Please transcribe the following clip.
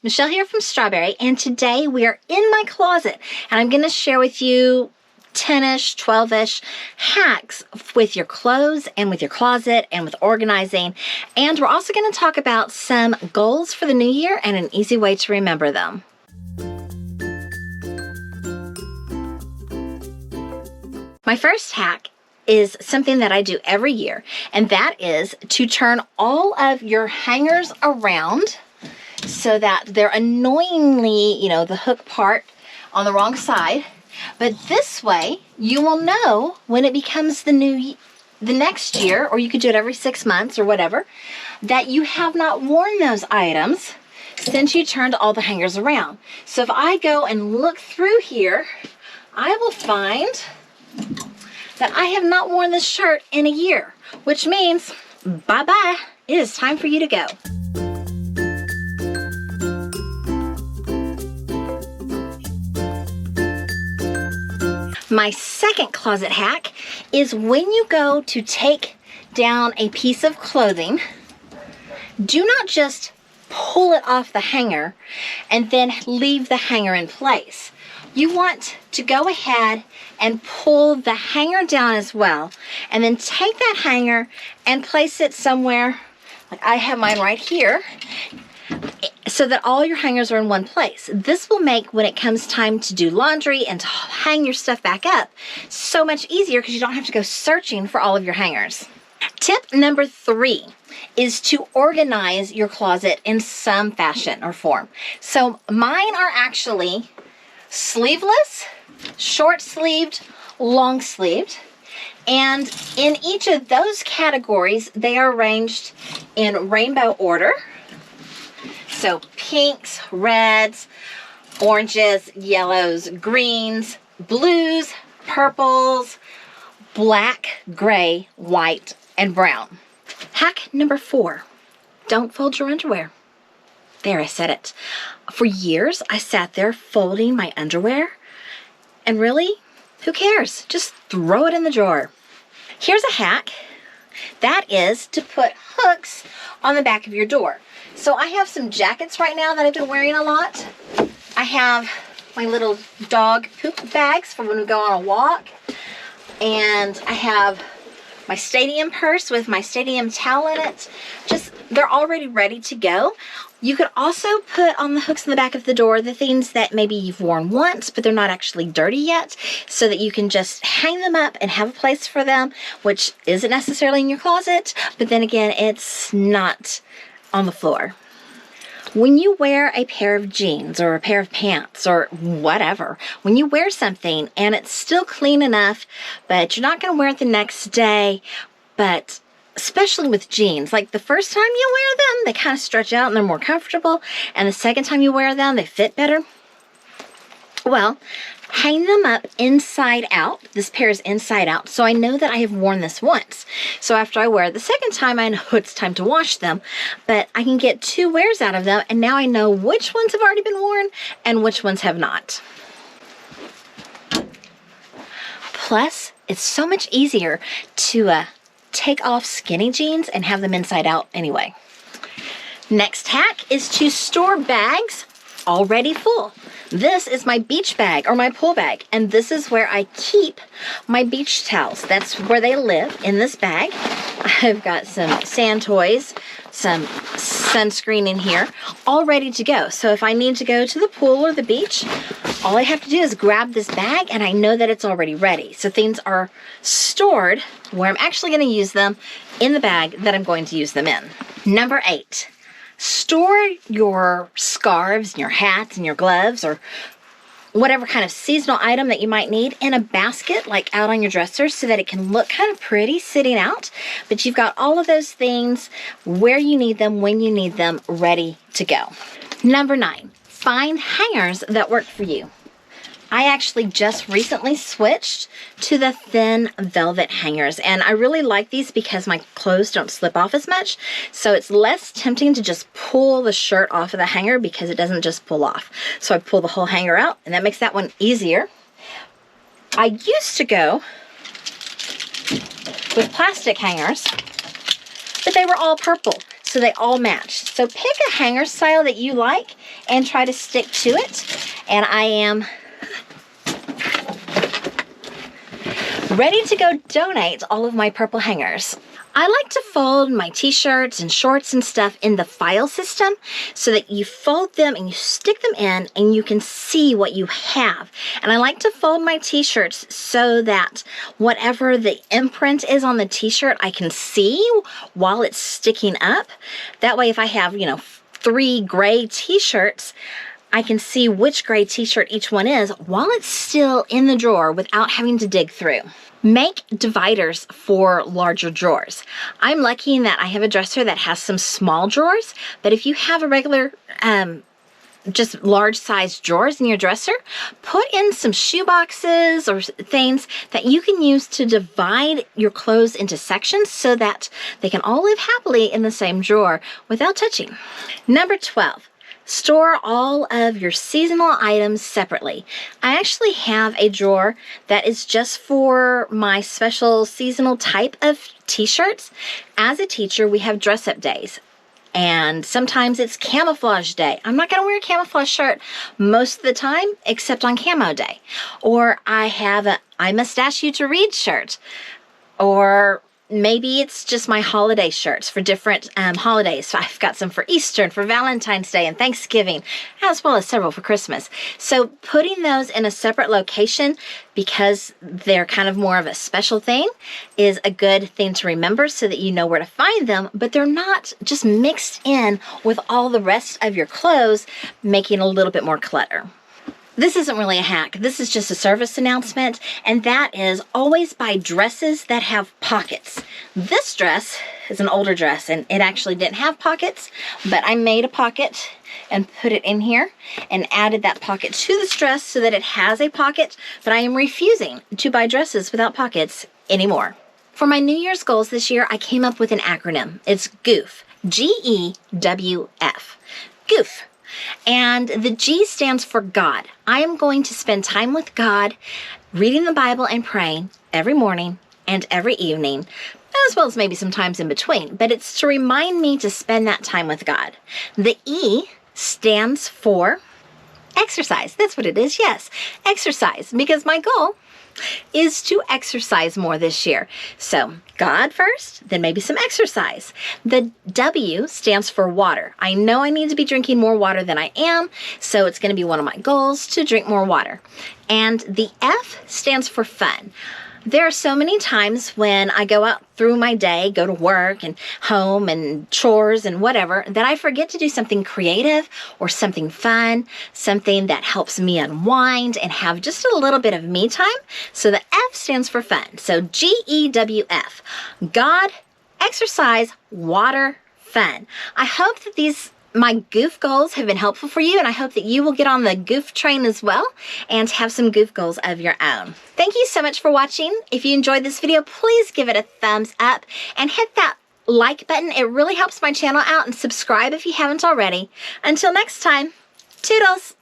Michelle here from Straw-Bearie, and today we are in my closet, and I'm going to share with you 10-ish, 12-ish hacks with your clothes and with your closet and with organizing. And we're also going to talk about some goals for the new year and an easy way to remember them. My first hack is something that I do every year, and that is to turn all of your hangers around so that they're annoyingly, the hook part on the wrong side. But this way, you will know when it becomes the next year, or you could do it every 6 months or whatever, that you have not worn those items since you turned all the hangers around. So if I go and look through here, I will find that I have not worn this shirt in a year, which means bye-bye. It is time for you to go. My second closet hack is when you go to take down a piece of clothing, do not just pull it off the hanger and then leave the hanger in place. You want to go ahead and pull the hanger down as well, and then take that hanger and place it somewhere, like I have mine right here, so that all your hangers are in one place. This will make, when it comes time to do laundry and to hang your stuff back up, so much easier because you don't have to go searching for all of your hangers. Tip number 3 is to organize your closet in some fashion or form. So mine are actually sleeveless, short-sleeved, long-sleeved, and in each of those categories, they are arranged in rainbow order. So pinks, reds, oranges, yellows, greens, blues, purples, black, gray, white, and brown. Hack number 4, don't fold your underwear. There, I said it. For years, I sat there folding my underwear, and really, who cares? Just throw it in the drawer. Here's a hack. That is to put hooks on the back of your door. So I have some jackets right now that I've been wearing a lot. I have my little dog poop bags for when we go on a walk. And I have my stadium purse with my stadium towel in it. They're already ready to go. You could also put on the hooks in the back of the door the things that maybe you've worn once, but they're not actually dirty yet, so that you can just hang them up and have a place for them, which isn't necessarily in your closet, but then again, it's not on the floor. When you wear a pair of jeans or a pair of pants or whatever, when you wear something and it's still clean enough, but you're not going to wear it the next day, but especially with jeans, like the first time you wear them, they kind of stretch out and they're more comfortable, and the second time you wear them, they fit better. Well, hang them up inside out. This pair is inside out, so I know that I have worn this once. So after I wear it the second time, I know it's time to wash them, but I can get 2 wears out of them, and now I know which ones have already been worn and which ones have not. Plus, it's so much easier to take off skinny jeans and have them inside out anyway. Next hack is to store bags already full. This is my beach bag or my pool bag, and this is where I keep my beach towels. That's where they live, in this bag. I've got some sand toys, some sunscreen in here, all ready to go. So if I need to go to the pool or the beach, all I have to do is grab this bag and I know that it's already ready. So things are stored where I'm actually going to use them in the bag that I'm going to use them in. Number 8. Store your scarves and your hats and your gloves or whatever kind of seasonal item that you might need in a basket, like out on your dresser, so that it can look kind of pretty sitting out, but you've got all of those things where you need them, when you need them, ready to go. Number 9, find hangers that work for you. I actually just recently switched to the thin velvet hangers, and I really like these because my clothes don't slip off as much, so it's less tempting to just pull the shirt off of the hanger because it doesn't just pull off. So I pull the whole hanger out, and that makes that one easier. I used to go with plastic hangers, but they were all purple. So so they all match. So pick a hanger style that you like and try to stick to it. And I am ready to go donate all of my purple hangers. I like to fold my t-shirts and shorts and stuff in the file system so that you fold them and you stick them in and you can see what you have. And I like to fold my t-shirts so that whatever the imprint is on the t-shirt, I can see while it's sticking up. That way if I have, 3 gray t-shirts, I can see which gray t-shirt each one is while it's still in the drawer without having to dig through. Make dividers for larger drawers. I'm lucky in that I have a dresser that has some small drawers, but if you have a regular, just large sized drawers in your dresser, put in some shoe boxes or things that you can use to divide your clothes into sections so that they can all live happily in the same drawer without touching. Number 12. Store all of your seasonal items separately. I actually have a drawer that is just for my special seasonal type of t-shirts. As a teacher, we have dress-up days. And sometimes it's camouflage day. I'm not going to wear a camouflage shirt most of the time, except on camo day. Or I have a I Must Ask You to Read shirt. Or maybe it's just my holiday shirts for different holidays. So I've got some for Easter and for Valentine's Day and Thanksgiving, as well as several for Christmas. So putting those in a separate location because they're kind of more of a special thing is a good thing to remember so that you know where to find them, but they're not just mixed in with all the rest of your clothes, making a little bit more clutter. This isn't really a hack. This is just a service announcement, and that is always buy dresses that have pockets. This dress is an older dress, and it actually didn't have pockets, but I made a pocket and put it in here and added that pocket to this dress so that it has a pocket, but I am refusing to buy dresses without pockets anymore. For my New Year's goals this year, I came up with an acronym. It's GOOF. G-E-W-F. GOOF. And the G stands for God. I am going to spend time with God, reading the Bible and praying every morning and every evening, as well as maybe some times in between. But it's to remind me to spend that time with God. The E stands for exercise. That's what it is, yes. Exercise, because my goal is to exercise more this year. So God first, then maybe some exercise. The W stands for water. I know I need to be drinking more water than I am, so it's going to be one of my goals to drink more water. And the F stands for fun. There are so many times when I go out through my day, go to work and home and chores and whatever, that I forget to do something creative or something fun, something that helps me unwind and have just a little bit of me time. So the F stands for fun. So G-E-W-F. God, exercise, water, fun. I hope that my goof goals have been helpful for you, and I hope that you will get on the goof train as well and have some goof goals of your own. Thank you so much for watching. If you enjoyed this video, please give it a thumbs up and hit that like button. It really helps my channel out, and subscribe if you haven't already. Until next time, toodles!